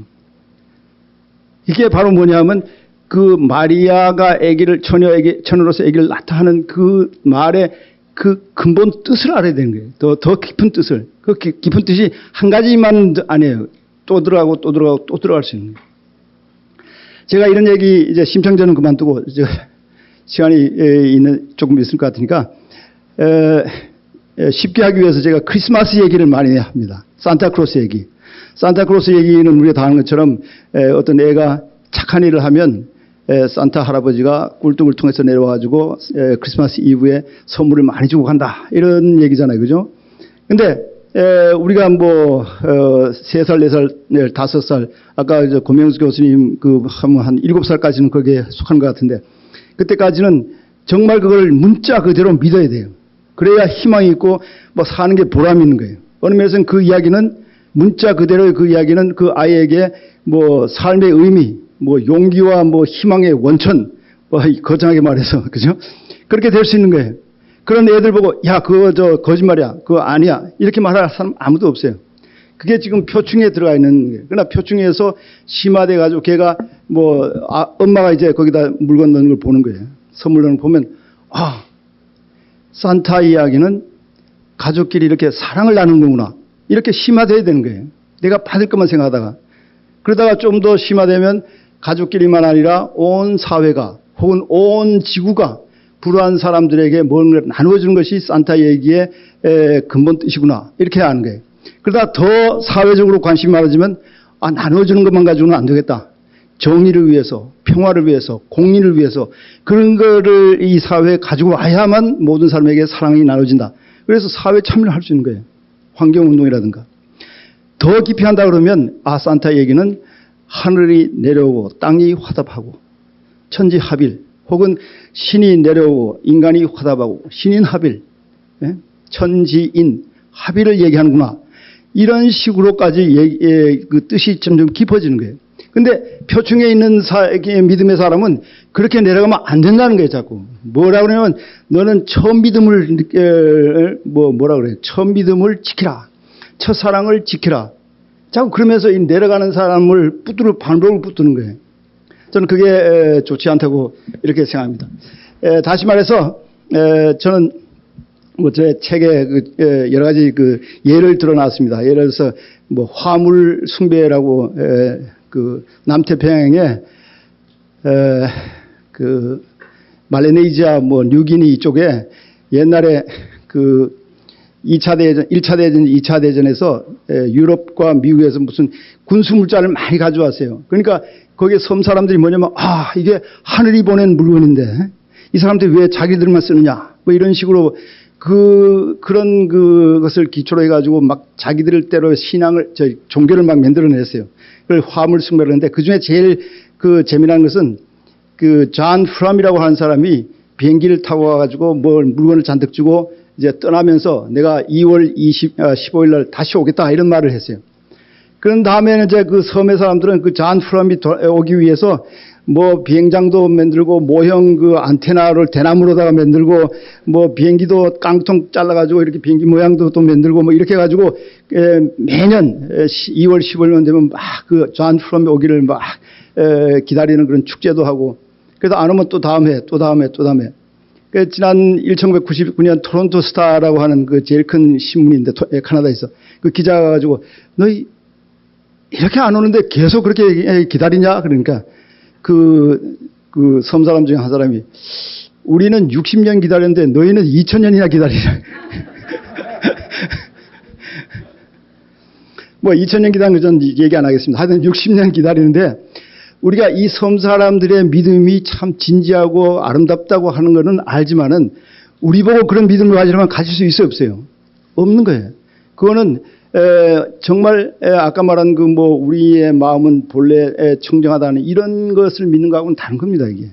이게 바로 뭐냐면 그 마리아가 처녀로서 아기를 낳다 하는 그 말의 그 근본 뜻을 알아야 되는 거예요. 더 깊은 뜻을. 그 깊은 뜻이 한 가지만 아니에요. 또 들어가고 또 들어가고 또 들어갈 수 있는 거예요. 제가 이런 얘기 이제 심청전은 그만두고 이제 시간이 조금 있을 것 같으니까 쉽게 하기 위해서 제가 크리스마스 얘기를 많이 합니다. 산타클로스 얘기. 산타클로스 얘기는 우리가 다 아는 것처럼 어떤 애가 착한 일을 하면 산타 할아버지가 꿀등을 통해서 내려와가지고 크리스마스 이브에 선물을 많이 주고 간다. 이런 얘기잖아요. 그죠? 근데 우리가 뭐 3살, 4살, 5살 아까 고명수 교수님 한 7살까지는 거기에 속하는 것 같은데 그때까지는 정말 그걸 문자 그대로 믿어야 돼요. 그래야 희망이 있고 뭐 사는 게 보람이 있는 거예요. 어느 면에서는 그 이야기는 문자 그대로의 그 이야기는 그 아이에게 뭐 삶의 의미, 뭐 용기와 뭐 희망의 원천, 거창하게 말해서 그죠? 그렇게 될 수 있는 거예요. 그런 애들 보고 야 그거 거짓말이야, 그거 아니야 이렇게 말할 사람 아무도 없어요. 그게 지금 표충에 들어가 있는 거예요. 그러나 표충에서 심화돼 가지고 걔가 뭐 엄마가 이제 거기다 물건 넣는 걸 보는 거예요. 선물 넣는 걸 보면 산타 이야기는 가족끼리 이렇게 사랑을 나누는 거구나. 이렇게 심화돼야 되는 거예요. 내가 받을 것만 생각하다가. 그러다가 좀 더 심화되면 가족끼리만 아니라 온 사회가 혹은 온 지구가 불우한 사람들에게 뭔가를 나누어주는 것이 산타 얘기의 근본 뜻이구나. 이렇게 하는 거예요. 그러다 더 사회적으로 관심이 많아지면 나누어주는 것만 가지고는 안 되겠다. 정의를 위해서, 평화를 위해서, 공의를 위해서 그런 거를 이 사회에 가지고 와야만 모든 사람에게 사랑이 나눠진다. 그래서 사회 참여를 할 수 있는 거예요. 환경운동이라든가. 더 깊이 한다 그러면 산타 얘기는 하늘이 내려오고 땅이 화답하고 천지합일 혹은 신이 내려오고 인간이 화답하고 신인합일 천지인 합일을 얘기하는구나. 이런 식으로까지 그 뜻이 점점 깊어지는 거예요. 근데 표충에 있는 믿음의 사람은 그렇게 내려가면 안 된다는 거예요, 자꾸. 뭐라 그러냐면 너는 처음 믿음을 뭐라 그래요? 처음 믿음을 지키라. 첫사랑을 지키라. 자꾸 그러면서 이 내려가는 사람을 반복을 붙드는 거예요. 저는 그게 좋지 않다고 이렇게 생각합니다. 다시 말해서 저는 뭐 제 책에 여러 가지 예를 들어놨습니다. 예를 들어서 뭐 화물 숭배라고 남태평양에 말레이시아 뭐 뉴기니 이쪽에 옛날에 2차 대전, 1차 대전, 2차 대전에서 유럽과 미국에서 무슨 군수물자를 많이 가져왔어요. 그러니까 거기에 섬 사람들이 뭐냐면 이게 하늘이 보낸 물건인데 이 사람들이 왜 자기들만 쓰느냐 뭐 이런 식으로 그런 것을 기초로 해가지고 막 자기들 대로 종교를 막 만들어냈어요. 그걸 화물 숭배를 하는데 그 중에 제일 재미난 것은 존 프람이라고 하는 사람이 비행기를 타고 와가지고 뭐 물건을 잔뜩 주고 이제 떠나면서 내가 2월 15일 날 다시 오겠다 이런 말을 했어요. 그런 다음에는 이제 그 섬의 사람들은 존 프람이 오기 위해서 뭐 비행장도 만들고 모형 안테나를 대나무로다가 만들고 뭐 비행기도 깡통 잘라가지고 이렇게 비행기 모양도 또 만들고 뭐 이렇게 해가지고 매년 2월 15일만 되면 막 존 프람이 오기를 막 기다리는 그런 축제도 하고 그래서 안 오면 또 다음 해. 지난 1999년 토론토 스타라고 하는 제일 큰 신문인데 캐나다에서 그 기자가 가지고 너희 이렇게 안 오는데 계속 그렇게 기다리냐 그러니까 섬 사람 중에 한 사람이 우리는 60년 기다렸는데 너희는 2000년이나 기다리냐. 뭐 2000년 기다리는 거 전 얘기 안 하겠습니다. 하여튼 60년 기다리는데 우리가 이 섬 사람들의 믿음이 참 진지하고 아름답다고 하는 것은 알지만은 우리 보고 그런 믿음을 가지려면 가질 수 있어요, 없어요? 없는 거예요. 그거는 정말 아까 말한 그 뭐 우리의 마음은 본래 청정하다는 이런 것을 믿는 거하고는 다른 겁니다, 이게.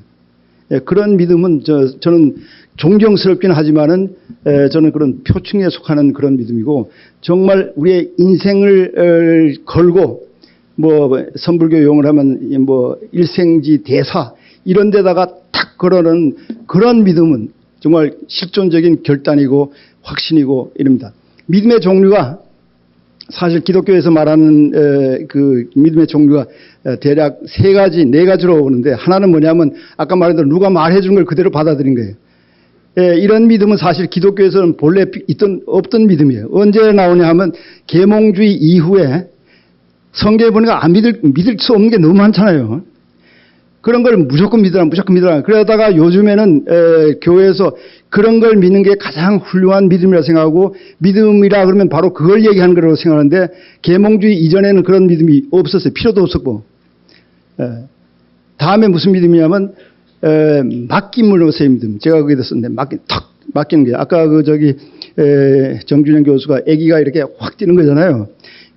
그런 믿음은 저는 존경스럽긴 하지만은 저는 그런 표층에 속하는 그런 믿음이고, 정말 우리의 인생을 걸고 뭐 선불교 용어를 하면 뭐 일생지 대사 이런 데다가 탁 걸어놓은 그런 믿음은 정말 실존적인 결단이고 확신이고 이럽니다. 믿음의 종류가 사실 기독교에서 말하는 그 믿음의 종류가 대략 세 가지, 네 가지로 오는데, 하나는 뭐냐면 아까 말한 대로 누가 말해 준 걸 그대로 받아들인 거예요. 이런 믿음은 사실 기독교에서는 본래 없던 믿음이에요. 언제 나오냐 하면 계몽주의 이후에 성경에 보니까 믿을 수 없는 게 너무 많잖아요. 그런 걸 무조건 믿으라. 그러다가 요즘에는 교회에서 그런 걸 믿는 게 가장 훌륭한 믿음이라고 생각하고, 믿음이라 그러면 바로 그걸 얘기하는 거라고 생각하는데, 계몽주의 이전에는 그런 믿음이 없었어요. 필요도 없었고. 다음에 무슨 믿음이냐면 맡김으로서의 믿음. 제가 거기다 썼는데 턱 맡기는 거예요. 아까 정준영 교수가 아기가 이렇게 확 뛰는 거잖아요.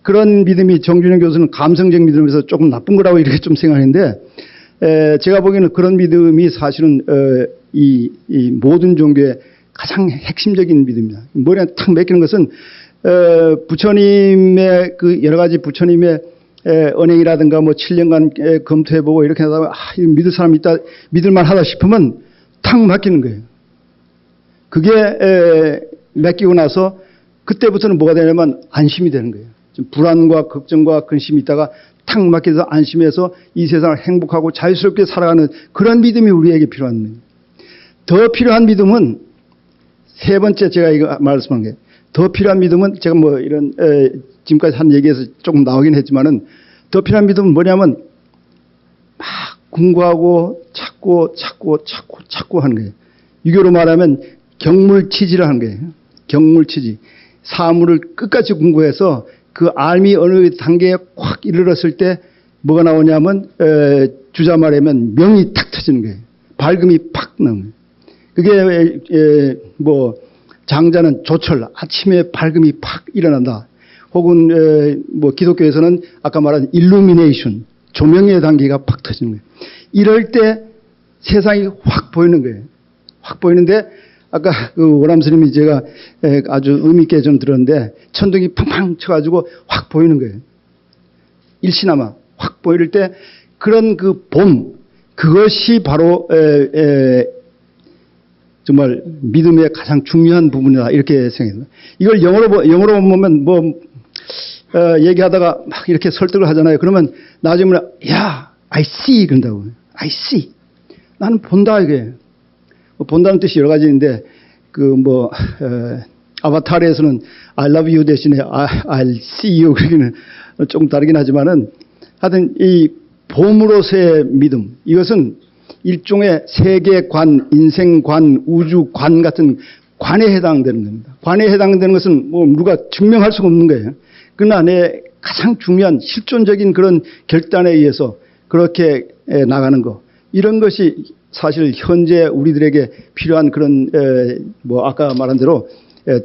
그런 믿음이 정준영 교수는 감성적 믿음에서 조금 나쁜 거라고 이렇게 좀 생각하는데, 제가 보기에는 그런 믿음이 사실은 이 모든 종교의 가장 핵심적인 믿음입니다. 머리에 탁 맡기는 것은 부처님의 그 여러 가지 부처님의 언행이라든가 뭐 7년간 검토해보고 이렇게 하다가 이거 믿을 사람 있다, 믿을만 하다 싶으면 탁 맡기는 거예요. 그게 맡기고 나서 그때부터는 뭐가 되냐면 안심이 되는 거예요. 좀 불안과 걱정과 근심이 있다가 탁 맡겨서 안심해서 이 세상을 행복하고 자유스럽게 살아가는 그런 믿음이 우리에게 필요한 겁니다. 더 필요한 믿음은 세 번째, 제가 이거 말씀한 게, 더 필요한 믿음은 제가 뭐 이런 지금까지 한 얘기에서 조금 나오긴 했지만은, 더 필요한 믿음은 뭐냐면 막 궁구하고 찾고 하는 거예요. 유교로 말하면 경물치지를 하는 거예요. 경물치지. 사물을 끝까지 궁구해서 그 알미 어느 단계에 확 이르렀을 때 뭐가 나오냐면 주자 말하면 명이 탁 터지는 거예요. 밝음이 팍 나오는 거예요. 그게 뭐 장자는 조철, 아침에 밝음이 팍 일어난다. 혹은 뭐 기독교에서는 아까 말한 일루미네이션, 조명의 단계가 팍 터지는 거예요. 이럴 때 세상이 확 보이는 거예요. 확 보이는데, 아까 그 오람 스님이 제가 아주 의미 있게 좀 들었는데, 천둥이 팡팡 쳐가지고 확 보이는 거예요. 일시나마 확 보일 때 그런 그 봄, 그것이 바로 정말 믿음의 가장 중요한 부분이다, 이렇게 생각합니다. 이걸 영어로 보면 얘기하다가 막 이렇게 설득을 하잖아요. 그러면 나중에 야, I see 그런다고. I see. 나는 본다, 이게. 본다는 뜻이 여러 가지인데, 아바타르에서는 I love you 대신에 I'll see you 그러기는 조금 다르긴 하지만은, 하여튼 이 봄으로서의 믿음, 이것은 일종의 세계관, 인생관, 우주관 같은 관에 해당되는 겁니다. 관에 해당되는 것은 뭐 누가 증명할 수가 없는 거예요. 그러나 내 가장 중요한 실존적인 그런 결단에 의해서 그렇게 나가는 거, 이런 것이 사실 현재 우리들에게 필요한 그런 아까 말한 대로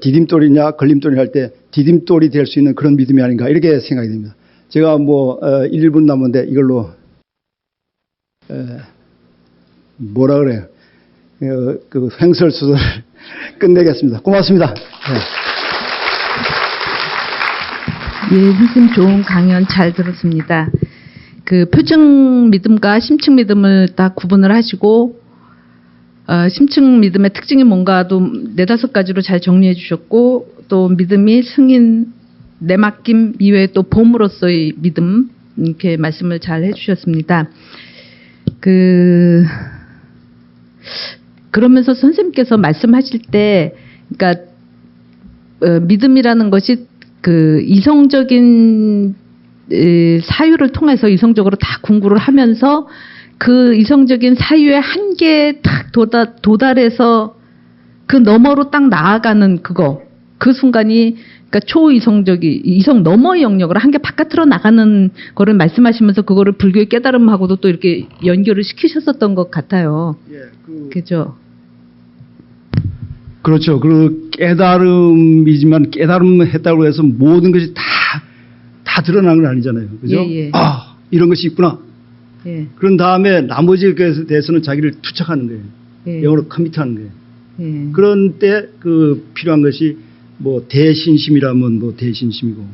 디딤돌이냐 걸림돌이냐 할 때 디딤돌이 될 수 있는 그런 믿음이 아닌가, 이렇게 생각이 됩니다. 제가 1분 남았는데 이걸로 뭐라 그래요? 그 횡설수설 끝내겠습니다. 고맙습니다. 예, 선생님 좋은 강연 잘 들었습니다. 그 표층 믿음과 심층 믿음을 딱 구분을 하시고, 심층 믿음의 특징이 뭔가도 4-5가지로 잘 정리해 주셨고, 또 믿음이 승인, 내맡김 이외에 또 봄으로서의 믿음, 이렇게 말씀을 잘 해주셨습니다. 그러면서 선생님께서 말씀하실 때, 그러니까 믿음이라는 것이 그 이성적인 사유를 통해서 이성적으로 다 궁구를 하면서 그 이성적인 사유의 한계에 딱 도달해서 그 너머로 딱 나아가는 그 순간이, 그러니까 이성 너머의 영역으로 한계 바깥으로 나가는 거를 말씀하시면서 그거를 불교의 깨달음하고도 또 이렇게 연결을 시키셨었던 것 같아요. 예, 그죠? 그렇죠. 그 깨달음이지만 깨달음 했다고 해서 모든 것이 다 다 드러난 건 아니잖아요. 그죠? 예. 아, 이런 것이 있구나. 예. 그런 다음에 나머지에 대해서는 자기를 투척하는 거예요. 예. 영어로 커미트하는 거예요. 예. 그런 때 그 필요한 것이 뭐 대신심이라면 뭐 대신심이고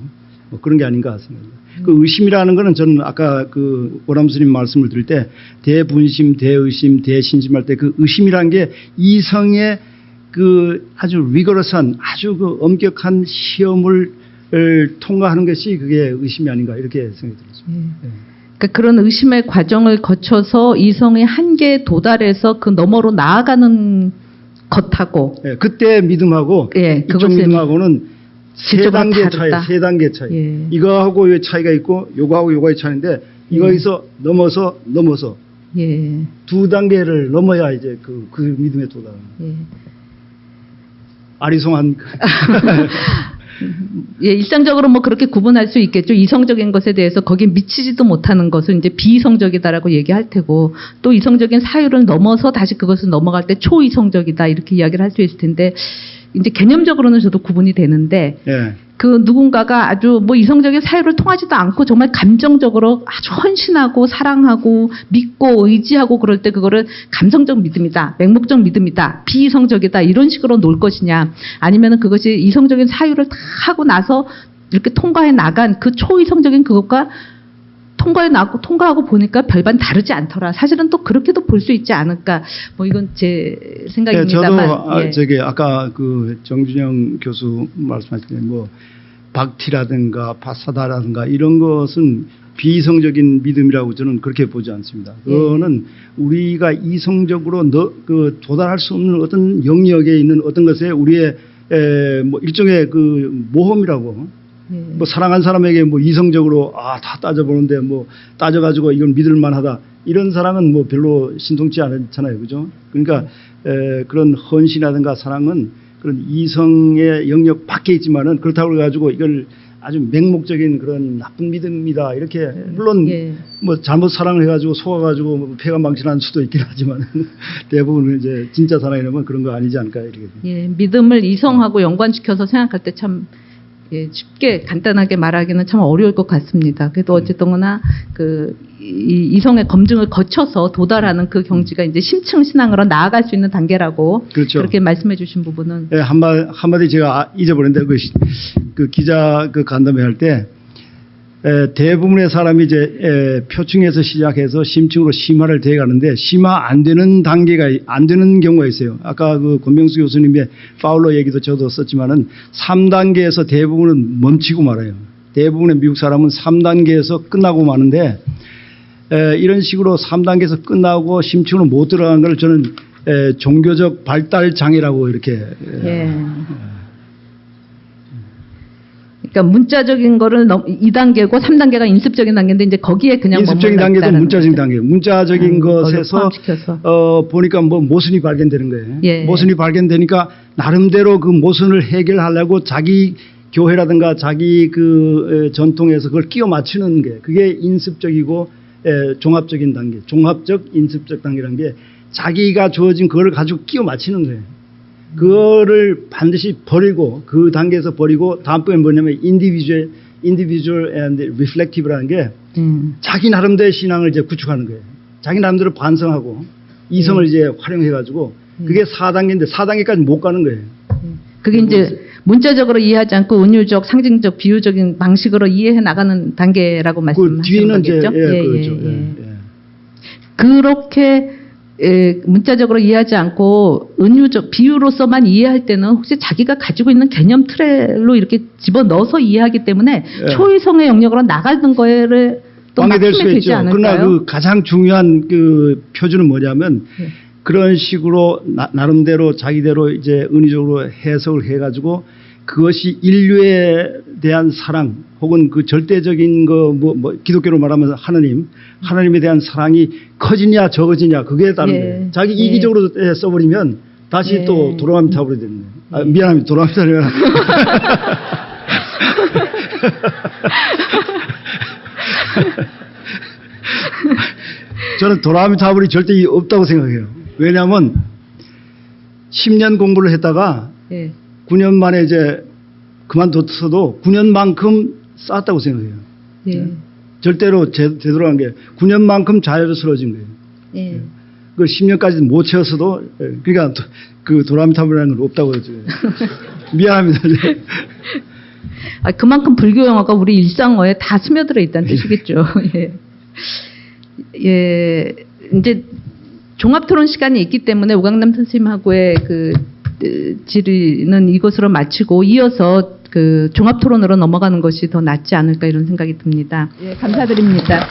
뭐 그런 게 아닌가 생각합니다. 그 의심이라는 거는 저는 아까 그 오람스님 말씀을 드릴 때 대분심, 대의심, 대신심 할 때 그 의심이라는 게 이성의 그 아주 리거러스한 아주 그 엄격한 시험을 통과하는 것이 그게 의심이 아닌가 이렇게 생각이 들었습니다. 예. 그러니까 그런 의심의 과정을 거쳐서 이성의 한계에 도달해서 그 너머로 나아가는 것하고 예, 그때 믿음하고 예, 이쪽 그것은 믿음하고는 세 질적으로 단계 차이, 다르다. 세 단계 차이. 예. 이거하고 요 차이가 있고 요거하고 요거의 차이인데 이거에서 넘어서 예. 두 단계를 넘어야 이제 그 믿음에 도달하는. 예. 아리송한. 예, 일상적으로 뭐 그렇게 구분할 수 있겠죠. 이성적인 것에 대해서 거기에 미치지도 못하는 것은 이제 비이성적이다라고 얘기할 테고, 또 이성적인 사유를 넘어서 다시 그것을 넘어갈 때 초이성적이다 이렇게 이야기를 할 수 있을 텐데, 이제 개념적으로는 저도 구분이 되는데, 예. 그 누군가가 아주 뭐 이성적인 사유를 통하지도 않고 정말 감정적으로 아주 헌신하고 사랑하고 믿고 의지하고 그럴 때 그거를 감성적 믿음이다, 맹목적 믿음이다, 비이성적이다 이런 식으로 놓을 것이냐, 아니면은 그것이 이성적인 사유를 다 하고 나서 이렇게 통과해 나간 그 초이성적인 그것과 통과하고 보니까 별반 다르지 않더라. 사실은 또 그렇게도 볼 수 있지 않을까. 뭐 이건 제 생각입니다만. 저도 저기 아까 그 정준영 교수 말씀하신 게 뭐 박티라든가 파사다라든가 이런 것은 비이성적인 믿음이라고 저는 그렇게 보지 않습니다. 그거는 우리가 이성적으로 도달할 수 없는 어떤 영역에 있는 어떤 것에 우리의 뭐 일종의 그 모험이라고. 뭐 사랑한 사람에게 뭐 이성적으로 다 따져보는데 뭐 따져가지고 이건 믿을만하다 이런 사람은 뭐 별로 신통치 않잖아요, 그죠? 그러니까 그런 헌신이라든가 사랑은 그런 이성의 영역 밖에 있지만은 그렇다고 해가지고 이걸 아주 맹목적인 그런 나쁜 믿음이다 이렇게 물론 뭐 잘못 사랑을 해가지고 속아가지고 뭐 폐가 망신할 수도 있긴 하지만 대부분 이제 진짜 사랑이라면 그런 거 아니지 않을까 이렇게. 예, 믿음을 이성하고 연관시켜서 생각할 때 참. 예, 쉽게 간단하게 말하기는 참 어려울 것 같습니다. 그래도 어쨌든거나 그 이성의 검증을 거쳐서 도달하는 그 경지가 이제 심층 신앙으로 나아갈 수 있는 단계라고 그렇죠. 그렇게 말씀해주신 부분은 예, 한마디 제가 잊어버렸는데 그 기자 그 간담회 할 때 대부분의 사람이 이제 표층에서 시작해서 심층으로 심화를 돼 가는데 심화 안 되는 단계가 안 되는 경우가 있어요. 아까 그 권명수 교수님의 파울러 얘기도 저도 썼지만은 3단계에서 대부분은 멈추고 말아요. 대부분의 미국 사람은 3단계에서 끝나고 마는데 이런 식으로 3단계에서 끝나고 심층으로 못 들어간 걸 저는 종교적 발달 장애라고 이렇게. 그러니까 문자적인 거를 2단계고 3단계가 인습적인 단계인데 이제 거기에 그냥 인습적인 단계도 문자적인 단계. 문자적인 것에서 포함시켜서. 보니까 뭐 모순이 발견되는 거예요. 예. 모순이 발견되니까 나름대로 그 모순을 해결하려고 자기 교회라든가 자기 그 전통에서 그걸 끼워 맞추는 게 그게 인습적이고 종합적인 단계. 종합적 인습적 단계라는 게 자기가 주어진 그걸 가지고 끼워 맞추는 거예요. 그거를 반드시 버리고 그 단계에서 버리고 다음번에 뭐냐면 individual and reflective라는 게 자기 나름대로의 신앙을 이제 구축하는 거예요. 자기 나름대로 반성하고 이성을 이제 활용해 가지고 그게 4단계인데 4단계까지 못 가는 거예요. 그게 이제 문자적으로 이해하지 않고 은유적, 상징적, 비유적인 방식으로 이해해 나가는 단계라고 말씀하시는 그 뒤는 거겠죠? 이제 그렇죠. 그렇게 문자적으로 이해하지 않고 은유적 비유로서만 이해할 때는 혹시 자기가 가지고 있는 개념 틀로 이렇게 집어넣어서 이해하기 때문에 초이성의 영역으로 나가는 거를 또 방해될 수 되지 있죠. 않을까요? 그러나 그 가장 중요한 그 표준은 뭐냐면 그런 식으로 나름대로 자기대로 이제 은유적으로 해석을 해가지고 그것이 인류에 대한 사랑 혹은 그 절대적인 뭐 기독교로 말하면 하나님에 대한 사랑이 커지냐 적어지냐 그게 다른 거예요. 자기 이기적으로 써버리면 다시 또 도라미 탑으로 되는 거예요. 미안합니다. 도라미 탑이 저는 도라미 타블이 절대 없다고 생각해요. 왜냐하면 10년 공부를 했다가 9년 만에 이제 그만뒀어도 9년만큼 쌓았다고 생각해요. 예. 절대로 제대로 한 게 9년만큼 자연스러워진 거예요. 예. 그 10년까지 못 채웠어도 그러니까 그 도라미탑이라는 건 없다고 그러죠. 미안합니다. 아, 그만큼 불교 영화가 우리 일상어에 다 스며들어 있다는 뜻이겠죠. 예. 예. 이제 종합 토론 시간이 있기 때문에 오강남 선생님하고의 그 질의는 이것으로 마치고 이어서 그 종합 토론으로 넘어가는 것이 더 낫지 않을까 이런 생각이 듭니다. 예, 감사드립니다.